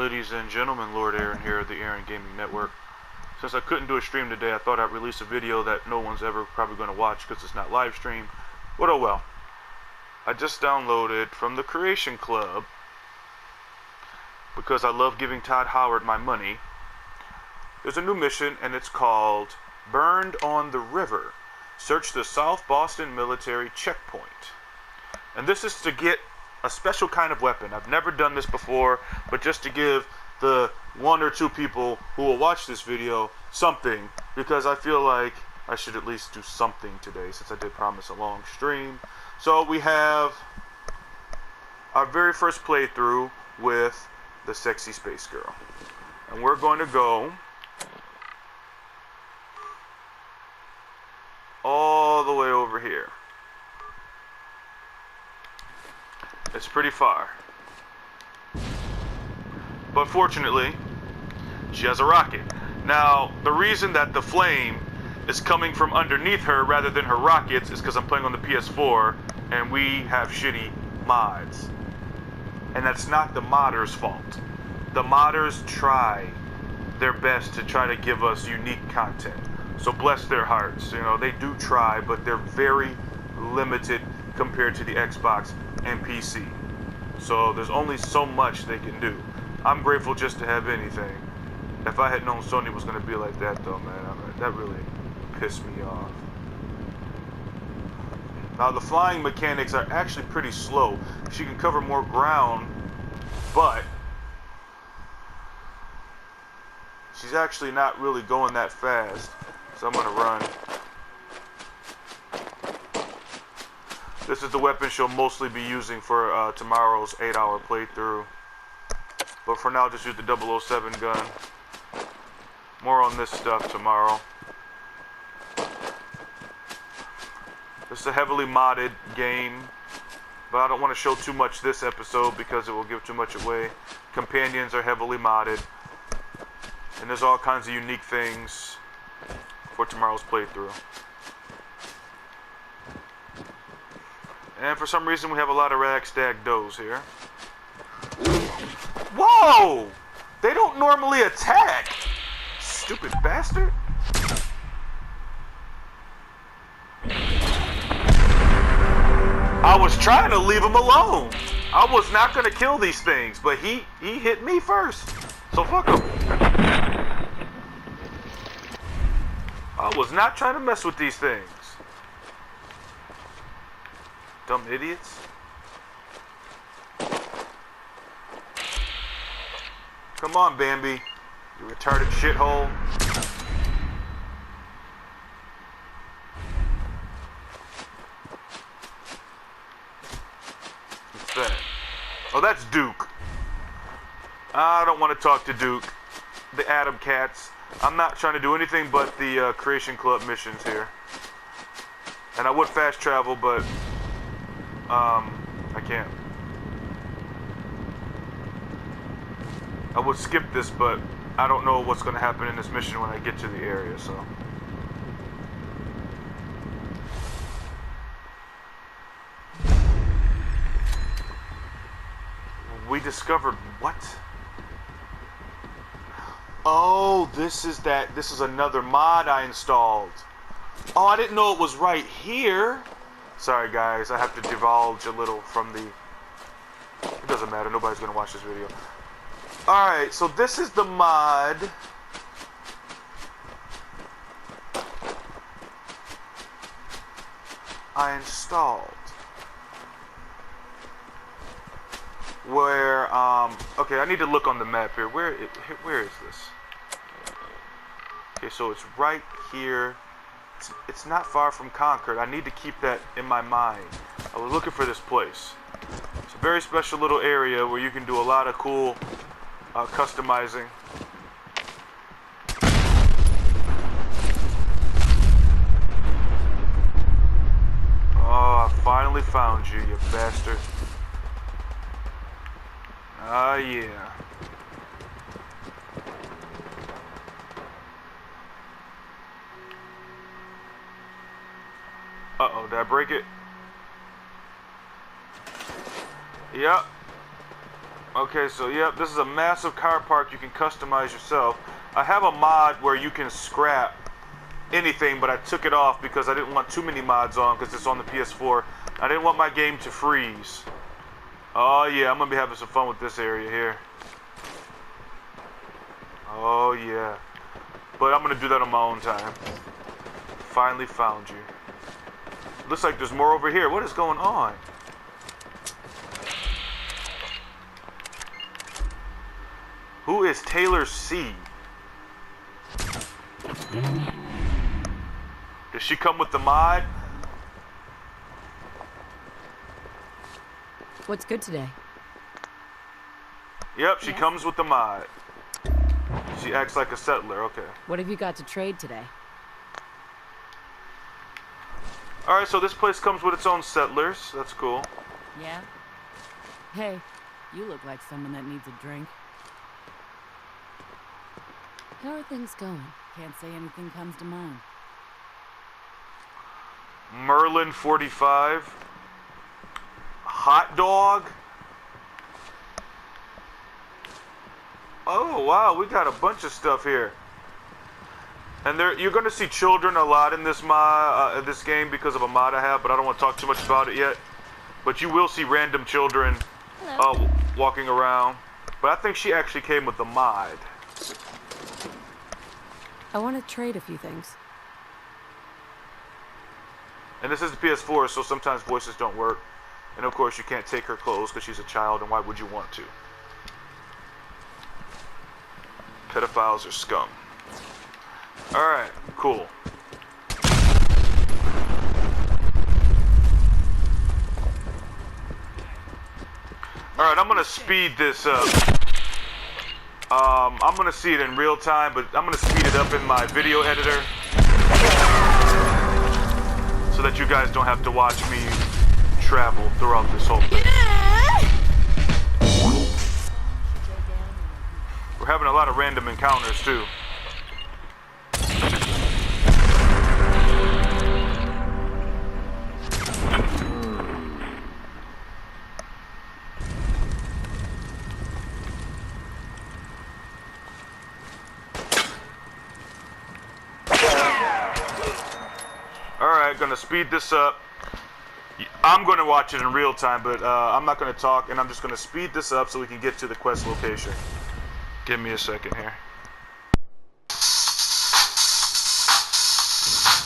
Ladies and gentlemen, Lord Aaron here at the Aaron Gaming Network. Since I couldn't do a stream today, I thought I'd release a video that no one's ever probably going to watch because it's not live stream. But oh well. I just downloaded from the Creation Club, because I love giving Todd Howard my money. There's a new mission and it's called Burned on the River. Search the South Boston Military Checkpoint. And this is to get a special kind of weapon. I've never done this before, but just to give the one or two people who will watch this video something, because I feel like I should at least do something today since I did promise a long stream. So we have our very first playthrough with the sexy space girl. And we're going to go all the way over here. It's pretty far. But fortunately, she has a rocket. Now, the reason that the flame is coming from underneath her rather than her rockets is because I'm playing on the PS4 and we have shitty mods. And that's not the modders' fault. The modders try their best to try to give us unique content. So bless their hearts. You know, they do try, but they're very limited compared to the Xbox and PC. So there's only so much they can do. I'm grateful just to have anything. If I had known Sony was going to be like that though, man, that really pissed me off. Now the flying mechanics are actually pretty slow. She can cover more ground, but she's actually not really going that fast. So I'm going to run. This is the weapon she'll mostly be using for tomorrow's 8-hour playthrough. But for now, just use the 007 gun. More on this stuff tomorrow. This is a heavily modded game, but I don't want to show too much this episode because it will give too much away. Companions are heavily modded, and there's all kinds of unique things for tomorrow's playthrough. And for some reason we have a lot of ragstag does here. Whoa! They don't normally attack! Stupid bastard! I was trying to leave him alone! I was not gonna kill these things, but he hit me first. So fuck him. I was not trying to mess with these things. Dumb idiots. Come on, Bambi. You retarded shithole. What's that? Oh, that's Duke. I don't want to talk to Duke. The Atom Cats. I'm not trying to do anything but the Creation Club missions here. And I would fast travel, but I can't. I would skip this, but I don't know what's going to happen in this mission when I get to the area, so. We discovered what? Oh, this is another mod I installed. Oh, I didn't know it was right here. Sorry guys, I have to divulge a little from the... It doesn't matter, nobody's gonna watch this video. Alright, so this is the mod. I installed. Where, okay, I need to look on the map here. Where is this? Okay, so it's right here. It's not far from Concord. I need to keep that in my mind. I was looking for this place. It's a very special little area where you can do a lot of cool customizing. Oh, I finally found you, you bastard. Ah, yeah. Uh-oh, did I break it? Yep. Okay, so yep, this is a massive car park you can customize yourself. I have a mod where you can scrap anything, but I took it off because I didn't want too many mods on because it's on the PS4. I didn't want my game to freeze. Oh yeah, I'm gonna be having some fun with this area here. Oh yeah. But I'm gonna do that on my own time. Finally found you. Looks like there's more over here. What is going on? Who is Taylor C? Does she come with the mod? What's good today? Yep, she comes with the mod. She acts like a settler, okay. What have you got to trade today? Alright, so this place comes with its own settlers. That's cool. Yeah? Hey, you look like someone that needs a drink. How are things going? Can't say anything comes to mind. Merlin 45. Hot dog. Oh wow, we got a bunch of stuff here. And you're going to see children a lot in this this game because of a mod I have, but I don't want to talk too much about it yet. But you will see random children walking around. But I think she actually came with the mod. I want to trade a few things. And this is the PS4, so sometimes voices don't work. And of course, you can't take her clothes because she's a child, and why would you want to? Pedophiles are scum. Alright, cool. Alright, I'm gonna speed this up. I'm gonna see it in real time, but I'm gonna speed it up in my video editor so that you guys don't have to watch me travel throughout this whole thing. We're having a lot of random encounters too. Alright, gonna speed this up. I'm gonna watch it in real time, but I'm not gonna talk, and I'm just gonna speed this up so we can get to the quest location. Give me a second here.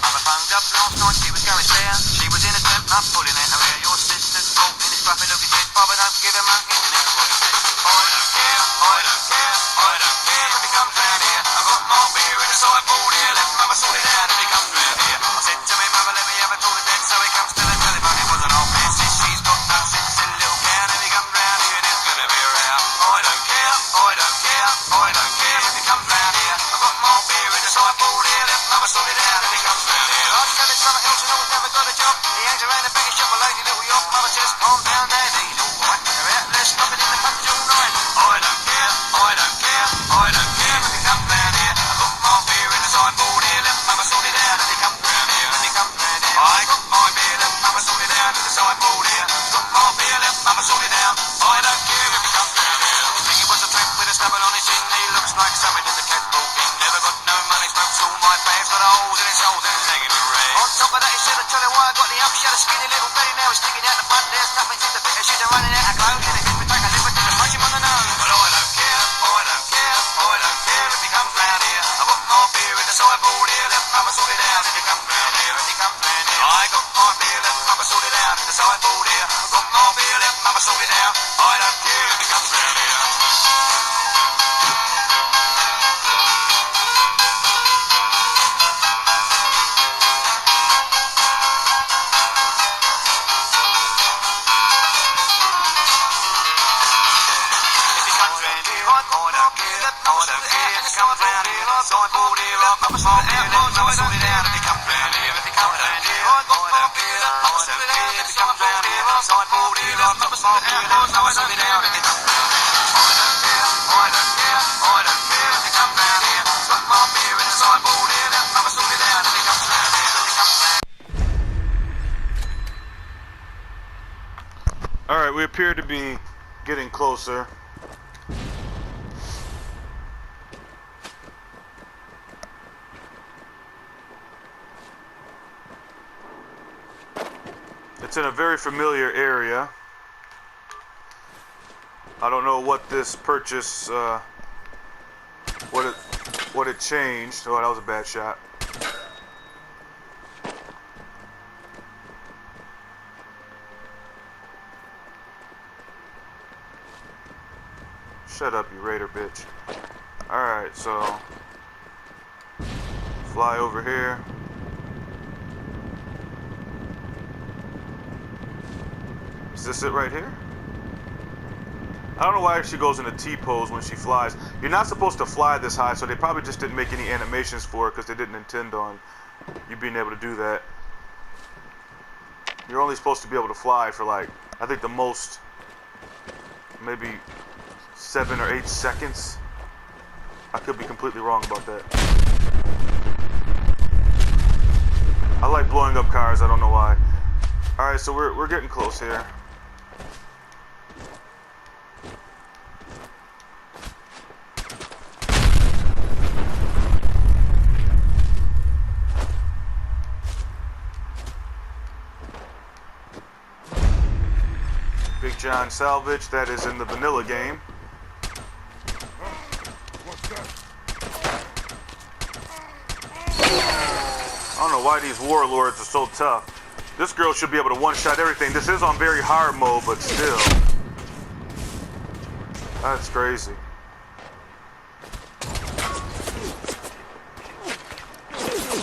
Mother phoned up last night, she was going spare. She was in a tent, I'm pulling it around. Your sister's fault in this scruffy looking shit. Father, don't give him up, internet, what he said. I don't care, I don't care, I don't care if he comes round here. I've got my beer in a sideboard here, let mother sort it out if he comes round here. I said to me, mother, let me have a talk to bed, so he comes to the telephone, it wasn't all fair. Says she's got no sense in little can, if he comes round here, there's gonna be a row. I don't care, I don't care, I don't care if he comes round here. I've got my beer in a sideboard here, let mother sort it out if he comes round here. I tell him something else, and always never got a job. He hangs around the biggest shop, a lazy little yacht. Mother says, calm down, Dad, he's all right. They're out there stopping in the country all night. I don't care, I don't care, I don't care if he comes round here. I've got my beer in the sideboard here, let mother sort it out if he comes round here, if he comes round here. I got my beer, let mother sort it out in the sideboard here. Got my beer, let mother sort it out. I don't care if he comes round here. I think he was a tramp with a stubble on his chin. He looks like something in the catwalk. Never got no money, smokes all my bags, got holes in his holes and he's hanging with rags. On top of that, he said, I tell you why I got the up. She had a skinny little belly, now he's sticking out the front. There's nothing to the fit, she's running out of clothes. And if we take a liver, then I punch him on the nose. But I don't care, I don't care, I don't care if he comes round here. I've got my beer in the sideboard here, let mother sort it out if he comes round here, if he comes round here. I got my beer, let mother sort it out in the sideboard here. I've got my beer, let mother sort it out. I don't care if he comes round here. Alright, we appear to be getting closer. It's in a very familiar area. I don't know what this purchase, what it changed. Oh, that was a bad shot. Shut up, you raider bitch. Alright, so fly over here. Is this it right here? I don't know why she goes into T-pose when she flies. You're not supposed to fly this high, so they probably just didn't make any animations for it because they didn't intend on you being able to do that. You're only supposed to be able to fly for like, I think the most, maybe 7 or 8 seconds. I could be completely wrong about that. I like blowing up cars, I don't know why. Alright, so we're getting close here. Big John salvage, that is in the vanilla game. I don't know why these warlords are so tough. This girl should be able to one-shot everything. This is on very hard mode, but still. That's crazy.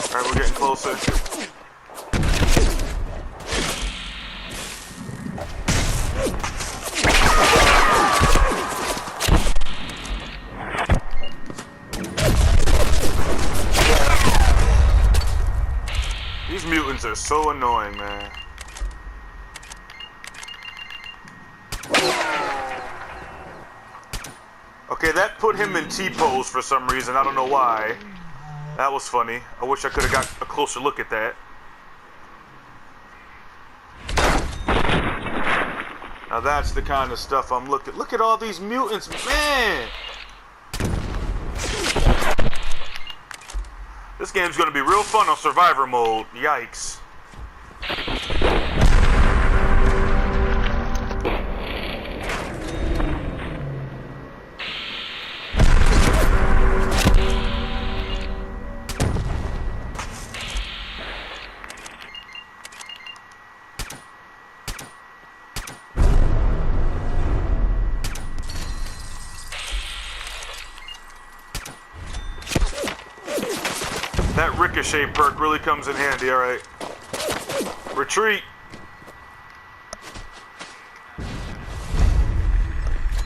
Alright, we're getting closer. These mutants are so annoying, man. Okay, that put him in T-pose for some reason. I don't know why. That was funny. I wish I could have got a closer look at that. Now that's the kind of stuff I'm looking. Look at all these mutants, man. This game's gonna be real fun on survivor mode. Yikes. That ricochet perk really comes in handy, alright. Retreat.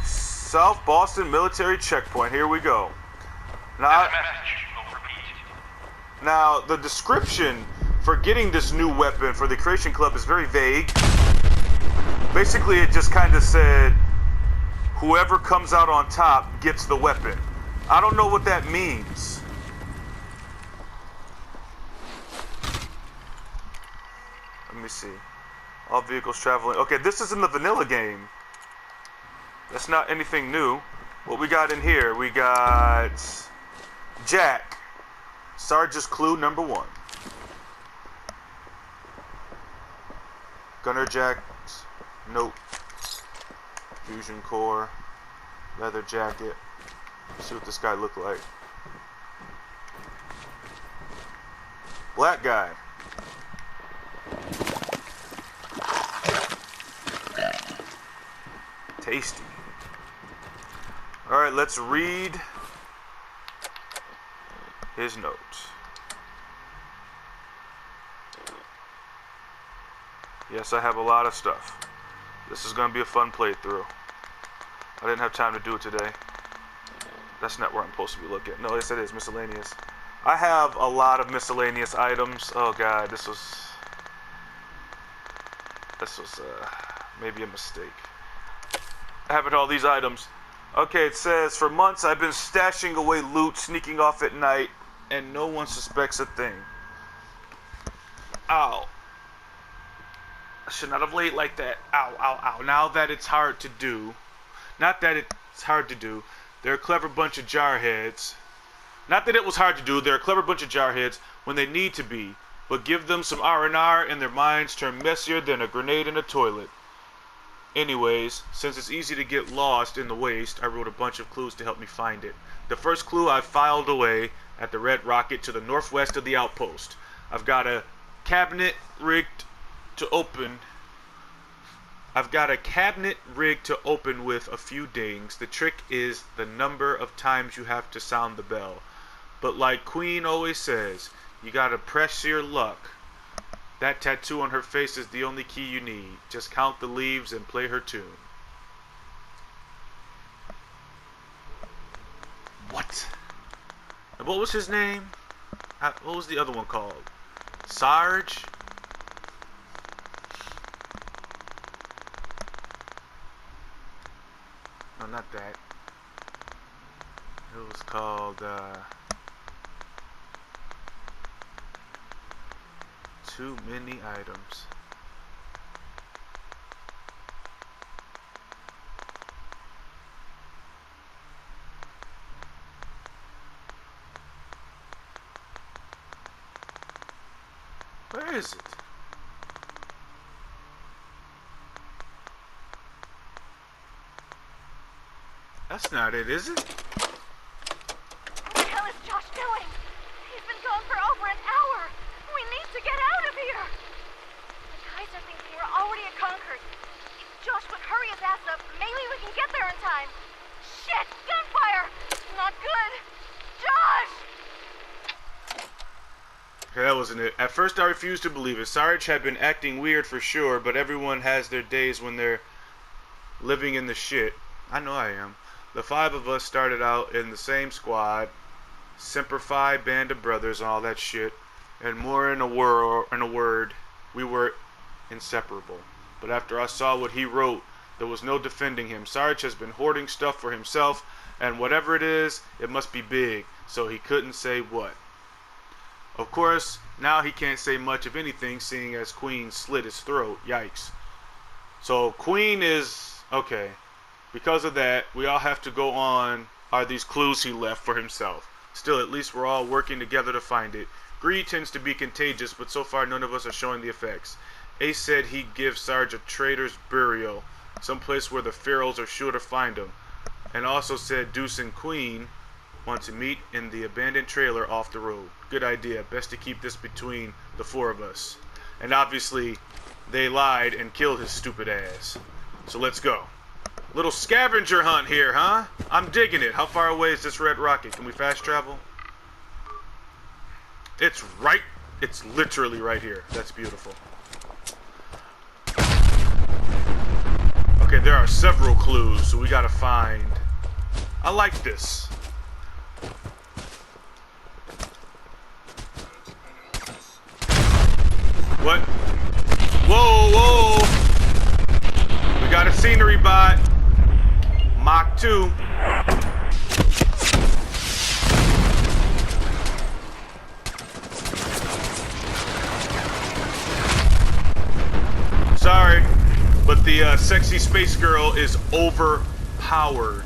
South Boston Military Checkpoint, here we go. Now, the description for getting this new weapon for the Creation Club is very vague. Basically, it just kind of said, whoever comes out on top gets the weapon. I don't know what that means. Let me see. All vehicles traveling. Okay, this is in the vanilla game. That's not anything new. What we got in here? We got Jack. Sarge's clue number 1. Gunner Jack's note. Fusion core. Leather jacket. Let's see what this guy look like. Black guy. Tasty. Alright, let's read his notes. Yes, I have a lot of stuff. This is going to be a fun playthrough. I didn't have time to do it today. That's not where I'm supposed to be looking. No, yes it is, miscellaneous. I have a lot of miscellaneous items. Oh god, this was maybe a mistake. Having all these items. Okay, it says, for months I've been stashing away loot, sneaking off at night, and no one suspects a thing. Ow. I should not have laid like that. Ow, ow, ow. Now that it's hard to do. Not that it's hard to do. They're a clever bunch of jarheads. Not that it was hard to do. They're a clever bunch of jarheads when they need to be. but give them some R&R and their minds turn messier than a grenade in a toilet. Anyways, since it's easy to get lost in the waste, I wrote a bunch of clues to help me find it. The first clue I filed away at the Red Rocket to the northwest of the outpost. I've got a cabinet rigged to open. I've got a cabinet rigged to open with a few dings. The trick is the number of times you have to sound the bell. But like Queen always says, you gotta press your luck. That tattoo on her face is the only key you need. Just count the leaves and play her tune. What? And what was his name? What was the other one called? Sarge? No, not that. It was called, Too Many Items. Where is it? That's not it, is it? What the hell is Josh doing? He's been gone for over an hour. We need to get out of here. The guys are thinking we're already at Concord. If Josh would hurry his ass up, maybe we can get there in time. Shit! Gunfire! Not good! Josh! Okay, that wasn't it. At first I refused to believe it. Sarge had been acting weird for sure, but everyone has their days when they're living in the shit. I know I am. The five of us started out in the same squad, Semper Fi, band of brothers, and all that shit. And more in a word, we were inseparable. But after I saw what he wrote, there was no defending him. Sarge has been hoarding stuff for himself, and whatever it is, it must be big, so he couldn't say what. Of course, now he can't say much of anything, seeing as Queen slit his throat. Yikes. So Queen is... okay. Because of that, we all have to go on are these clues he left for himself. Still, at least we're all working together to find it. Greed tends to be contagious, but so far none of us are showing the effects. Ace said he'd give Sarge a traitor's burial, someplace where the Pharaohs are sure to find him. And also said Deuce and Queen want to meet in the abandoned trailer off the road. Good idea. Best to keep this between the four of us. And obviously, they lied and killed his stupid ass. So let's go. Little scavenger hunt here, huh? I'm digging it. How far away is this Red Rocket? Can we fast travel? It's literally right here. That's beautiful. Okay, there are several clues, so we gotta find. I like this. What? Whoa, whoa! We got a scenery bot. Mach 2. Sorry, but the sexy space girl is overpowered.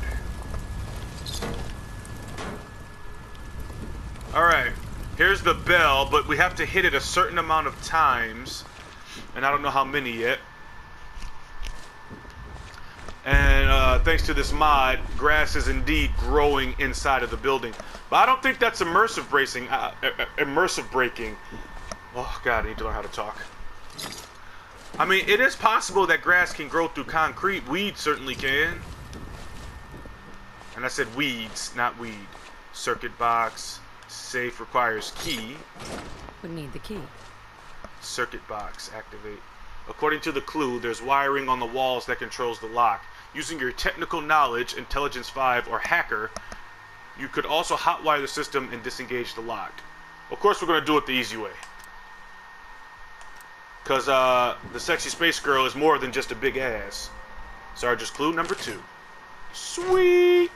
Alright, here's the bell, but we have to hit it a certain amount of times, and I don't know how many yet. And thanks to this mod, grass is indeed growing inside of the building. But I don't think that's immersive braking. Oh god, I need to learn how to talk. I mean, it is possible that grass can grow through concrete. Weeds certainly can. And I said weeds, not weed. Circuit box. Safe requires key. We need the key. Circuit box, activate. According to the clue, there's wiring on the walls that controls the lock. Using your technical knowledge, Intelligence 5, or hacker, you could also hotwire the system and disengage the lock. Of course, we're going to do it the easy way. Because the sexy space girl is more than just a big ass. Sarge's clue number 2. Sweet!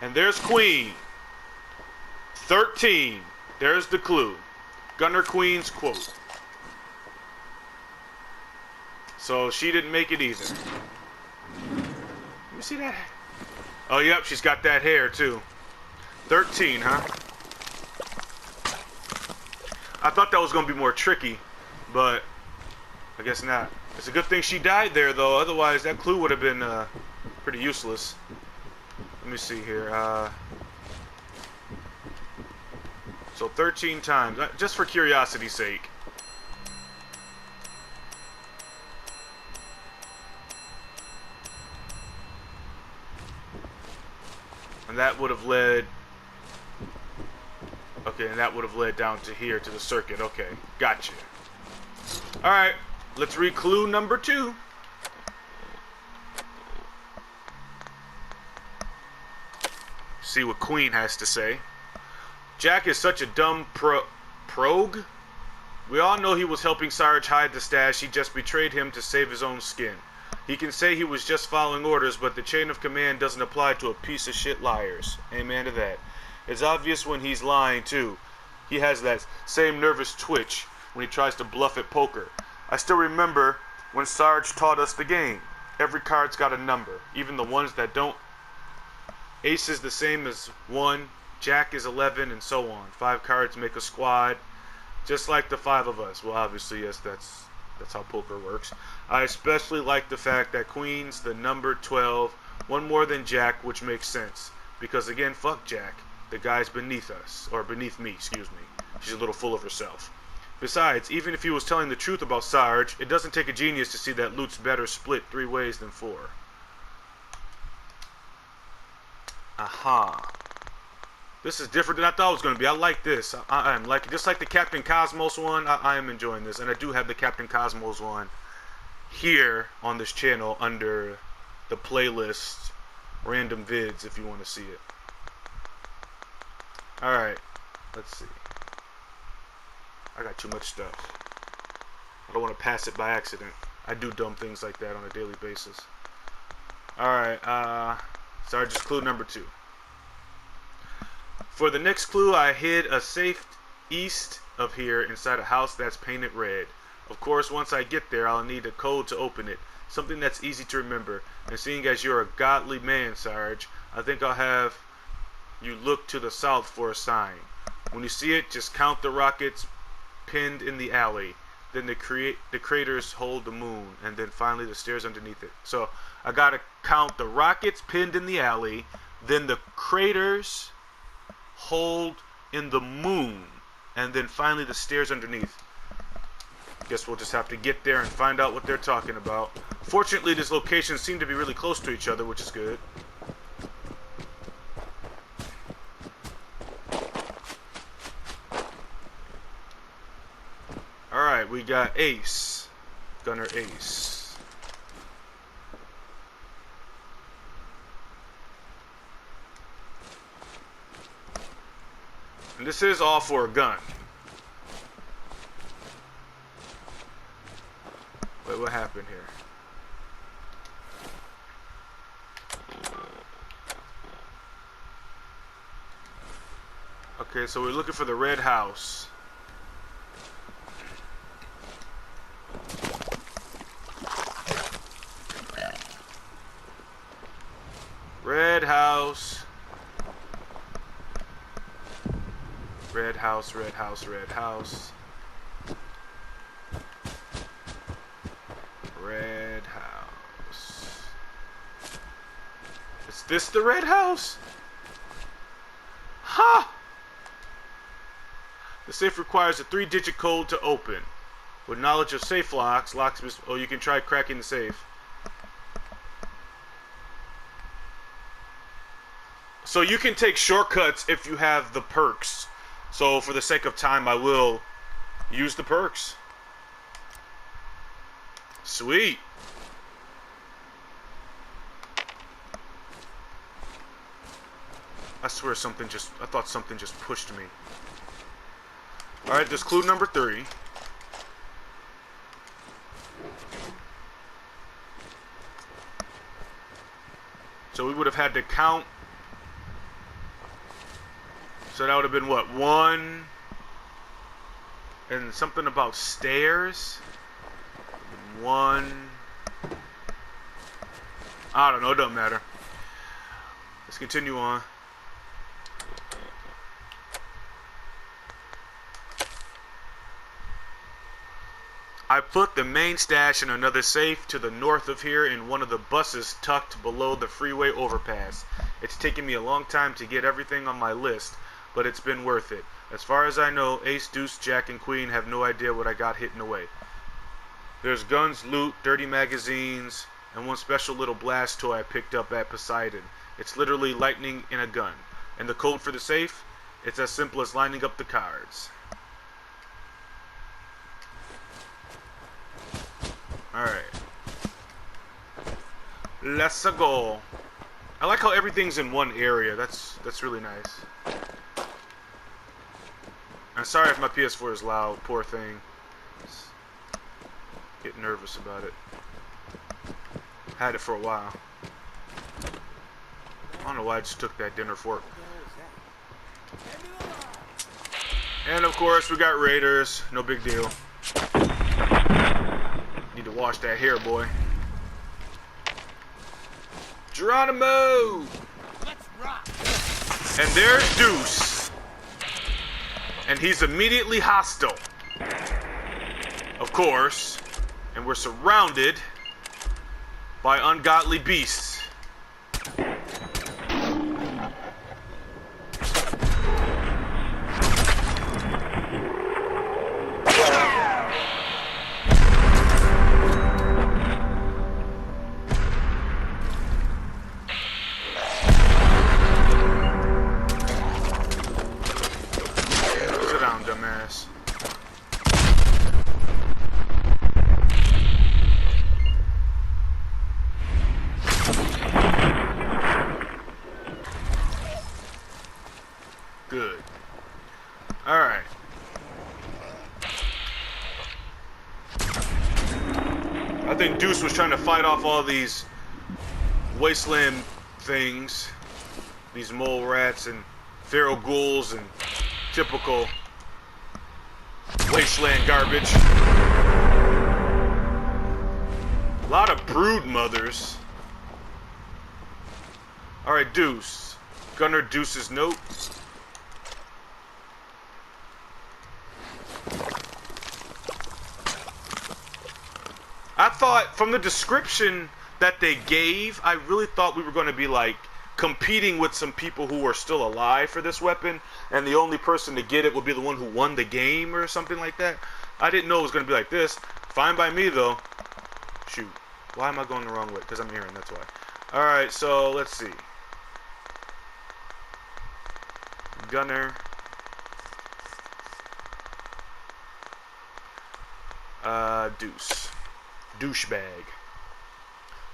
And there's Queen. 13. There's the clue. Gunner Queen's quote. So she didn't make it either. Let me see that. Oh, yep, she's got that hair too. 13, huh? I thought that was going to be more tricky, but I guess not. It's a good thing she died there, though. Otherwise, that clue would have been pretty useless. Let me see here. So 13 times, just for curiosity's sake. And that would have led... Okay, and that would have led down to here, to the circuit. Okay, gotcha. Alright, let's read clue number 2. See what Queen has to say. Jack is such a dumb progue. We all know he was helping Sarge hide the stash. He just betrayed him to save his own skin. He can say he was just following orders, but the chain of command doesn't apply to a piece of shit liars. Amen to that. It's obvious when he's lying, too. He has that same nervous twitch when he tries to bluff at poker. I still remember when Sarge taught us the game. Every card's got a number, even the ones that don't. Ace is the same as 1, Jack is 11, and so on. 5 cards make a squad, just like the 5 of us. Well, obviously, yes, that's how poker works. I especially like the fact that Queen's the number 12, one more than Jack, which makes sense. Because again, fuck Jack. The guy's beneath us, or beneath me, excuse me. She's a little full of herself. Besides, even if he was telling the truth about Sarge, it doesn't take a genius to see that loot's better split 3 ways than 4. Aha. This is different than I thought it was going to be. I like this. I'm like, just like the Captain Cosmos one, I am enjoying this. And I do have the Captain Cosmos one here on this channel under the playlist random vids if you want to see it. Alright, let's see. I got too much stuff. I don't want to pass it by accident. I do dumb things like that on a daily basis. Alright, Sarge's clue number 2. For the next clue, I hid a safe east of here inside a house that's painted red. Of course, once I get there, I'll need a code to open it. Something that's easy to remember. And seeing as you're a godly man, Sarge, I think I'll have you look to the south for a sign. When you see it, just count the rockets pinned in the alley. Then the craters hold the moon. And then finally the stairs underneath it. So I gotta count the rockets pinned in the alley. Then the craters hold in the moon. And then finally the stairs underneath. Guess we'll just have to get there and find out what they're talking about. Fortunately, these locations seem to be really close to each other, which is good. Alright, we got Ace. Gunner Ace. And this is all for a gun. Wait, what happened here? Okay, so we're looking for the red house. Red house. Red house, red house, red house. Red house. Is this the red house? Ha! Huh. The safe requires a 3-digit code to open. With knowledge of safe locks, oh, you can try cracking the safe. So you can take shortcuts if you have the perks. So for the sake of time, I will use the perks. Sweet. I swear I thought something just pushed me. Alright, this clue number 3. So we would have had to count. So that would have been what? 1 and something about stairs. 1. I don't know, it doesn't matter. Let's continue on. I put the main stash in another safe to the north of here in one of the buses tucked below the freeway overpass. It's taken me a long time to get everything on my list, but it's been worth it. As far as I know, Ace, Deuce, Jack, and Queen have no idea what I got hidden away. There's guns, loot, dirty magazines, and one special little blast toy I picked up at Poseidon. It's literally lightning in a gun. And the code for the safe? It's as simple as lining up the cards. Alright. Let's go. I like how everything's in one area. That's really nice. I'm sorry if my PS4 is loud. Poor thing. Just get nervous about it. Had it for a while. I don't know why I just took that dinner fork. And of course we got raiders. No big deal. Need to wash that hair, boy. Geronimo! Let's rock. And there's Deuce. And he's immediately hostile. Of course. And we're surrounded by ungodly beasts. Sit down, dumbass. Good. Alright. I think Deuce was trying to fight off all these wasteland things. These mole rats and feral ghouls and typical wasteland garbage. A lot of brood mothers. Alright, Deuce. Gunner Deuce's note. I thought from the description that they gave, I really thought we were going to be like competing with some people who are still alive for this weapon, and the only person to get it would be the one who won the game or something like that. I didn't know it was going to be like this. Fine by me though. Shoot. Why am I going the wrong way? Because I'm hearing, that's why. Alright, so let's see. Gunner. Deuce. Douchebag.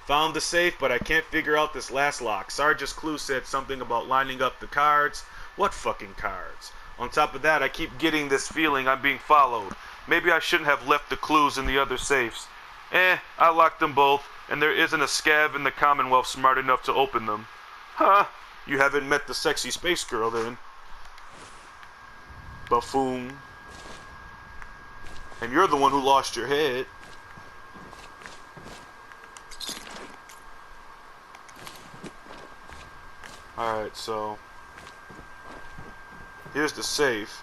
Found the safe, but I can't figure out this last lock. Sarge's clue said something about lining up the cards. What fucking cards? On top of that, I keep getting this feeling I'm being followed. Maybe I shouldn't have left the clues in the other safes. I locked them both, and there isn't a scav in the Commonwealth smart enough to open them. Huh, you haven't met the sexy space girl then. Buffoon. And you're the one who lost your head. Alright, so here's the safe.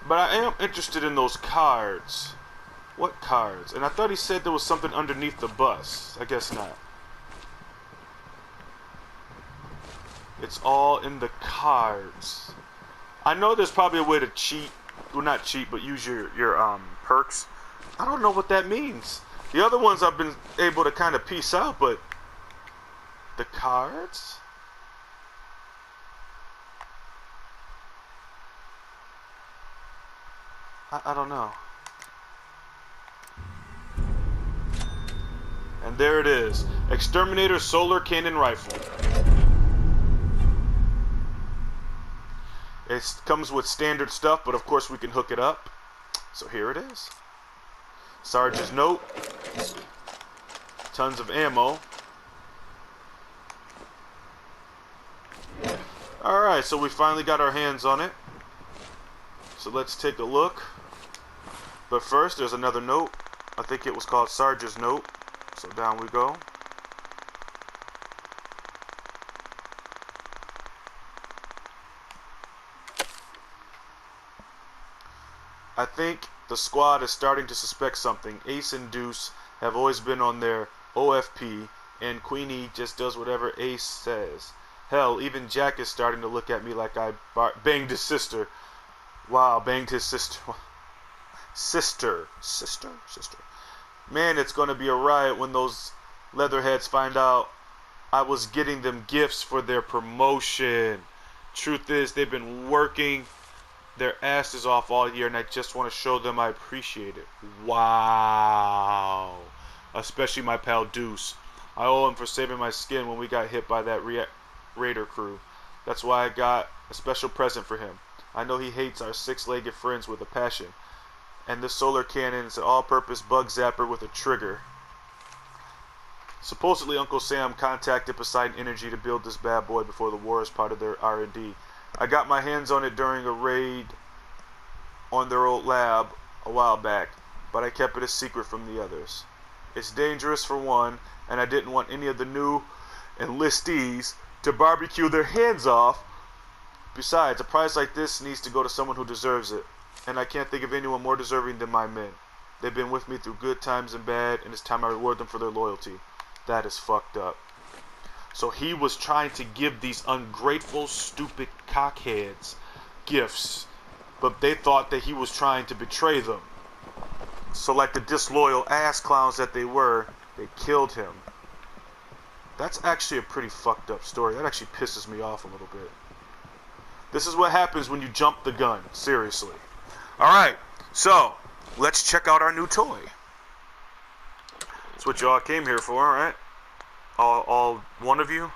But I am interested in those cards. What cards? And I thought he said there was something underneath the bus. I guess not. It's all in the cards. I know there's probably a way to cheat. Well, not cheat, but use your perks. I don't know what that means. The other ones I've been able to kind of piece out, but the cards? I don't know. And there it is. Exterminator Solar Cannon Rifle. It comes with standard stuff, but of course we can hook it up. So here it is. Sarge's note. Tons of ammo. Alright, so we finally got our hands on it. So let's take a look. But first, there's another note. I think it was called Sarge's note. So down we go. I think the squad is starting to suspect something. Ace and Deuce have always been on their OFP, and Queenie just does whatever Ace says. Hell, even Jack is starting to look at me like I banged his sister. Wow, banged his sister. Sister. Man, it's going to be a riot when those leatherheads find out I was getting them gifts for their promotion. Truth is, they've been working their asses off all year, and I just want to show them I appreciate it. Wow. Especially my pal Deuce. I owe him for saving my skin when we got hit by that Raider crew. That's why I got a special present for him. I know he hates our six-legged friends with a passion. And this solar cannon is an all-purpose bug zapper with a trigger. Supposedly Uncle Sam contacted Poseidon Energy to build this bad boy before the war as part of their R&D. I got my hands on it during a raid on their old lab a while back, but I kept it a secret from the others. It's dangerous for one, and I didn't want any of the new enlistees to barbecue their hands off. Besides, a prize like this needs to go to someone who deserves it, and I can't think of anyone more deserving than my men. They've been with me through good times and bad, and it's time I reward them for their loyalty. That is fucked up. So he was trying to give these ungrateful, stupid cockheads gifts, but they thought that he was trying to betray them. So like the disloyal ass clowns that they were, they killed him. That's actually a pretty fucked up story. That actually pisses me off a little bit. This is what happens when you jump the gun. Seriously. Alright, so let's check out our new toy. That's what y'all came here for, alright? All one of you.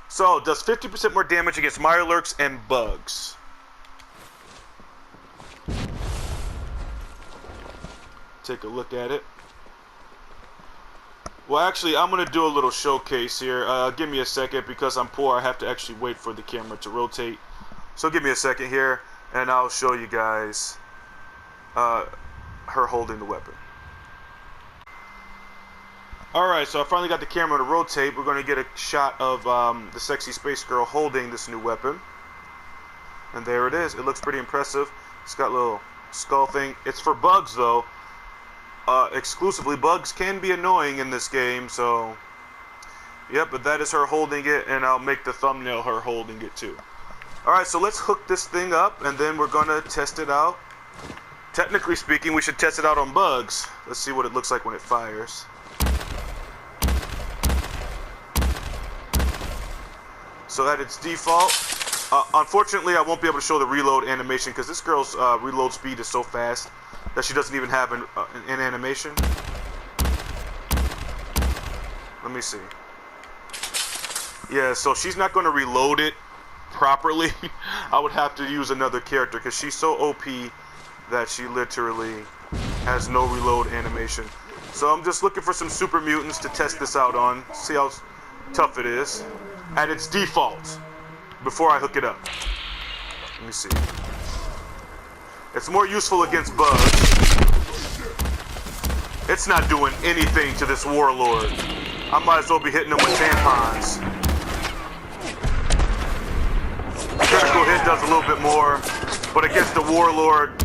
So, does 50% more damage against Mirelurks and bugs. Take a look at it. Well, actually, I'm going to do a little showcase here. Give me a second, because I'm poor. I have to actually wait for the camera to rotate. So give me a second here, and I'll show you guys her holding the weapon. Alright, so I finally got the camera to rotate. We're going to get a shot of the sexy space girl holding this new weapon. And there it is. It looks pretty impressive. It's got a little skull thing. It's for bugs, though. Exclusively. Bugs can be annoying in this game, so... Yep, but that is her holding it, and I'll make the thumbnail her holding it, too. Alright, so let's hook this thing up, and then we're going to test it out. Technically speaking, we should test it out on bugs. Let's see what it looks like when it fires. So at its default, unfortunately I won't be able to show the reload animation because this girl's reload speed is so fast that she doesn't even have an animation. Let me see. Yeah, so she's not going to reload it properly. I would have to use another character because she's so OP that she literally has no reload animation. So I'm just looking for some super mutants to test this out on, see how tough it is. At its default, before I hook it up. Let me see. It's more useful against bugs. It's not doing anything to this warlord. I might as well be hitting him with tampons. Critical hit does a little bit more, but against the warlord,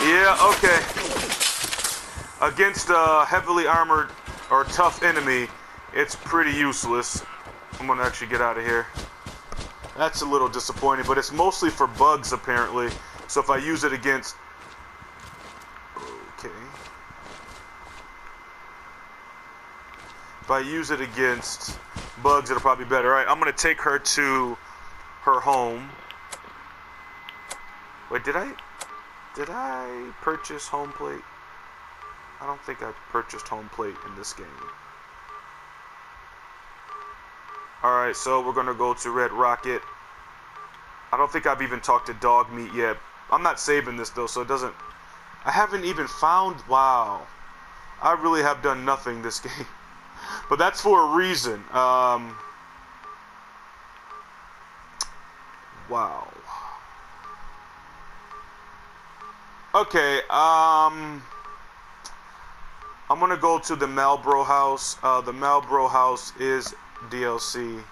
yeah, okay. Against a heavily armored or tough enemy, it's pretty useless. I'm gonna actually get out of here. That's a little disappointing, but it's mostly for bugs apparently. So if I use it against... Okay. If I use it against bugs, it'll probably be better. Alright, I'm gonna take her to her home. Wait, did I purchase home plate? I don't think I purchased home plate in this game. Alright, so we're gonna go to Red Rocket. I don't think I've even talked to Dog Meat yet. I'm not saving this though, so it doesn't... I haven't even found... Wow. I really have done nothing this game. But that's for a reason. Wow. Okay, I'm gonna go to the Malbro house. The Malbro house is DLC.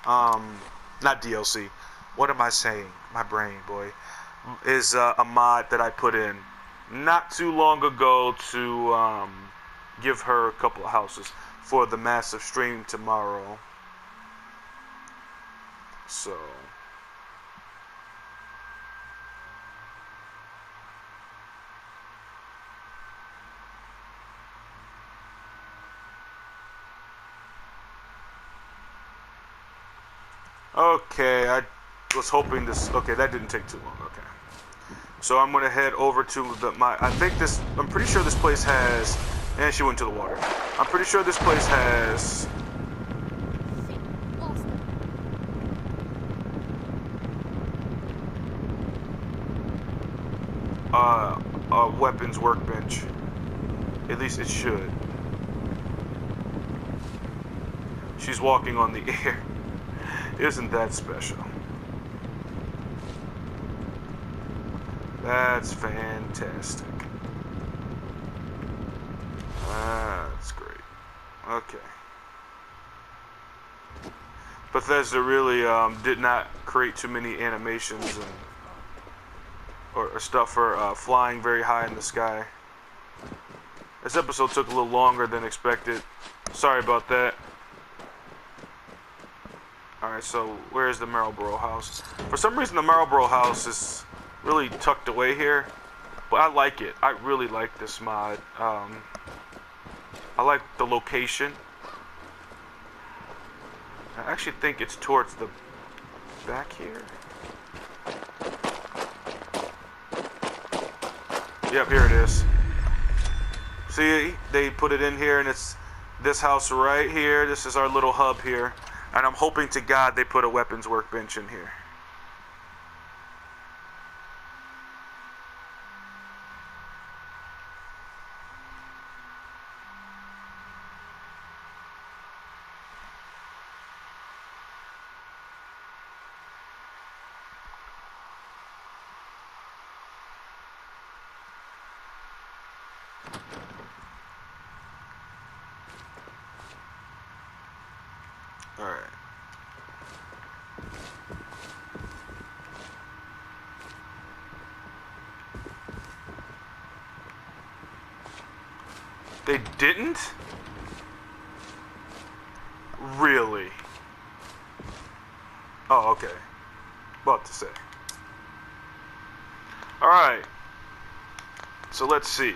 not DLC. What am I saying? My brain, boy. Is a mod that I put in not too long ago to give her a couple of houses for the massive stream tomorrow. So okay, I was hoping this. Okay, that didn't take too long. Okay, so I'm gonna head over to I'm pretty sure this place has. And she went to the water. I'm pretty sure this place has. A weapons workbench. At least it should. She's walking on the air. Isn't that special? That's fantastic. That's great. Okay. Bethesda really did not create too many animations or stuff for flying very high in the sky. This episode took a little longer than expected. Sorry about that. Alright, so where's the Marlboro house? For some reason the Marlboro house is really tucked away here. But I like it. I really like this mod. I like the location. I actually think it's towards the back here. Yep, here it is. See, they put it in here, and it's this house right here. This is our little hub here. And I'm hoping to God they put a weapons workbench in here. Alright. They didn't? Really? Oh, okay. About to say. Alright. So let's see.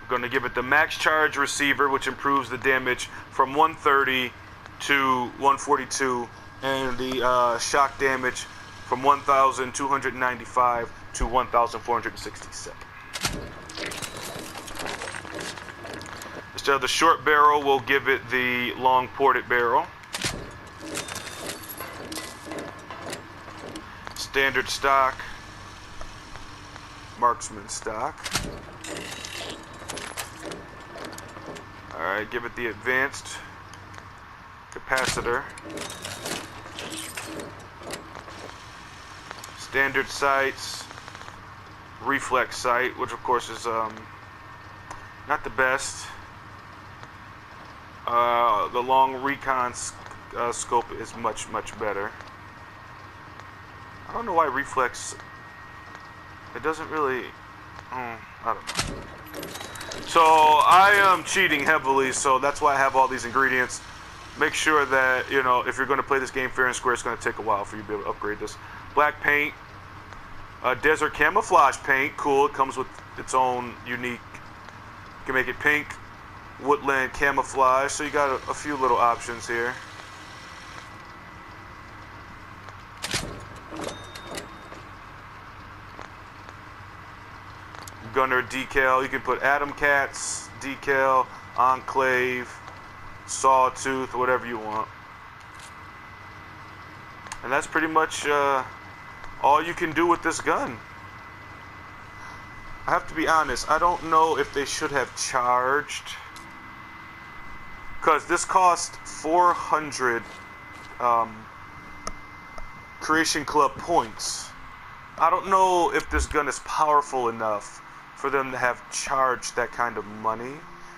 We're going to give it the max charge receiver, which improves the damage from 130 to 142, and the shock damage from 1,295 to 1,467. Instead of the short barrel, we'll give it the long ported barrel. Standard stock. Marksman stock. Alright, give it the advanced capacitor. Standard sights. Reflex sight, which of course is not the best. The long recon scope is much better. I don't know why reflex. It doesn't really. I don't know. So I am cheating heavily, so that's why I have all these ingredients. Make sure that, you know, if you're going to play this game fair and square, it's going to take a while for you to be able to upgrade this. Black paint, desert camouflage paint, cool. It comes with its own unique. You can make it pink, woodland camouflage. So you got a few little options here. Gunner decal. You can put Atom Cats decal, Enclave, Sawtooth, whatever you want. And that's pretty much all you can do with this gun. I have to be honest, I don't know if they should have charged, because this cost 400 Creation Club points. I don't know if this gun is powerful enough for them to have charged that kind of money,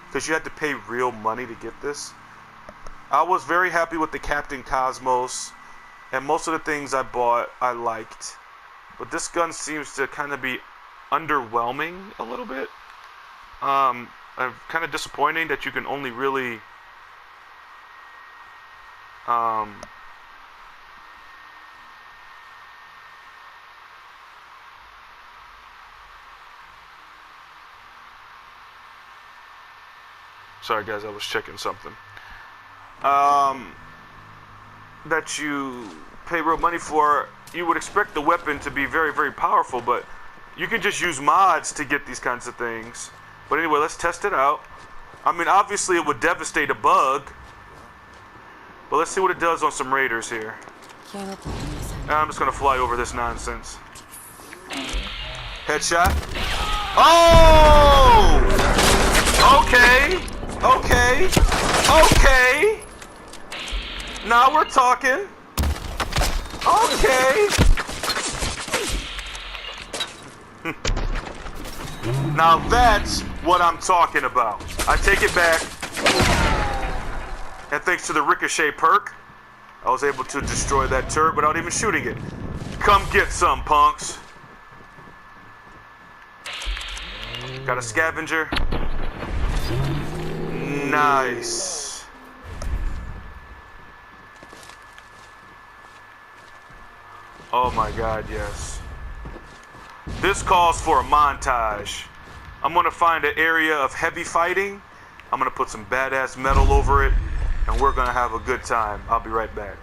because you had to pay real money to get this. I was very happy with the Captain Cosmos, and most of the things I bought I liked. But this gun seems to kind of be underwhelming a little bit. Kind of disappointing that you can only really sorry guys, I was checking something. That you pay real money for. You would expect the weapon to be very, very powerful, but you can just use mods to get these kinds of things. But anyway, let's test it out. I mean, obviously it would devastate a bug, but let's see what it does on some raiders here. I'm just gonna fly over this nonsense. Headshot. Oh! Okay. Okay. Okay. Now we're talking. Okay. Now that's what I'm talking about. I take it back. And thanks to the ricochet perk, I was able to destroy that turret without even shooting it. Come get some, punks. Got a scavenger. Nice. Oh my god, yes. This calls for a montage. I'm gonna find an area of heavy fighting. I'm gonna put some badass metal over it, and we're gonna have a good time. I'll be right back.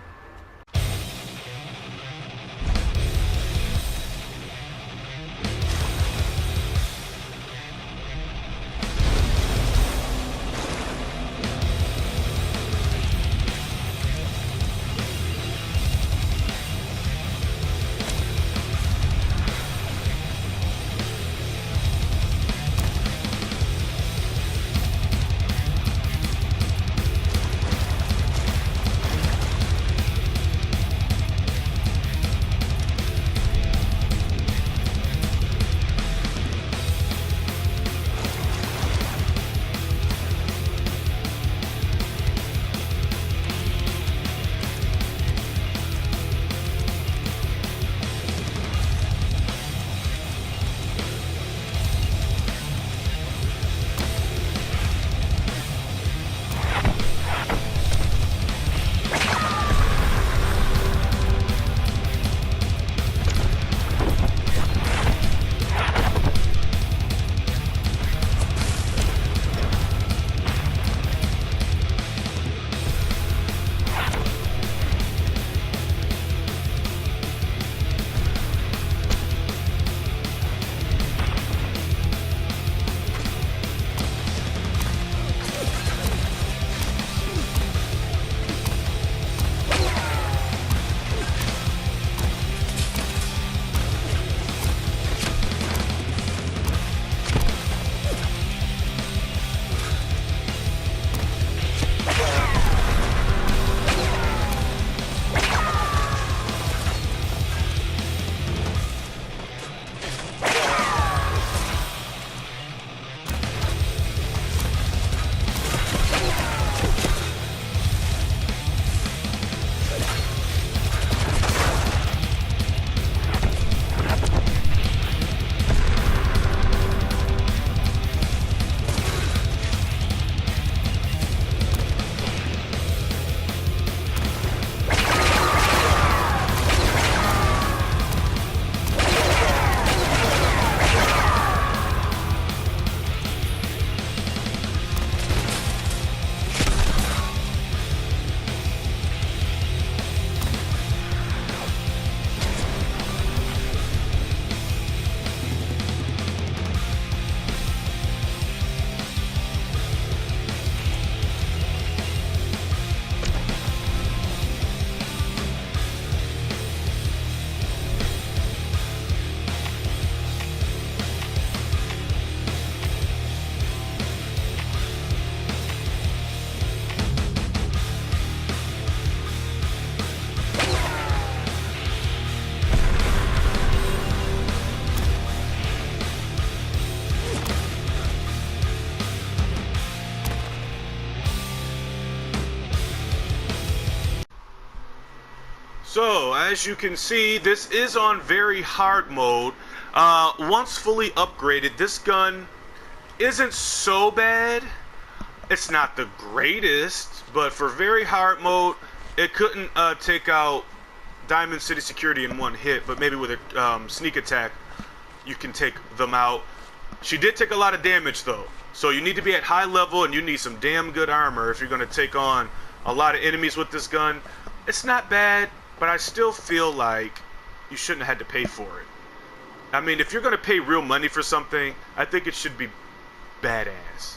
So, as you can see, this is on very hard mode. Once fully upgraded, this gun isn't so bad. It's not the greatest, but for very hard mode, it couldn't take out Diamond City Security in one hit, but maybe with a sneak attack, you can take them out. She did take a lot of damage, though. So you need to be at high level, and you need some damn good armor if you're going to take on a lot of enemies with this gun. It's not bad, but I still feel like you shouldn't have had to pay for it. I mean, if you're going to pay real money for something, I think it should be badass.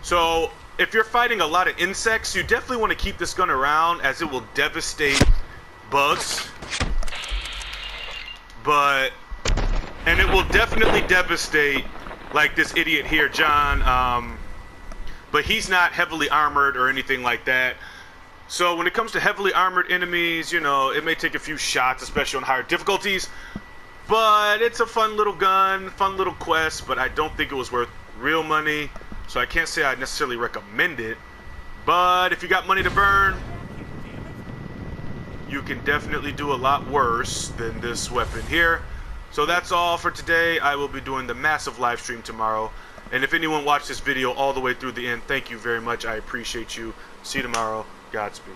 So, if you're fighting a lot of insects, you definitely want to keep this gun around, as it will devastate bugs. And it will definitely devastate, like this idiot here, John. But he's not heavily armored or anything like that. So when it comes to heavily armored enemies, you know, it may take a few shots, especially on higher difficulties. But it's a fun little gun, fun little quest, but I don't think it was worth real money. So I can't say I necessarily recommend it. But if you got money to burn, you can definitely do a lot worse than this weapon here. So that's all for today. I will be doing the massive live stream tomorrow. And if anyone watched this video all the way through the end, thank you very much. I appreciate you. See you tomorrow. Godspeed.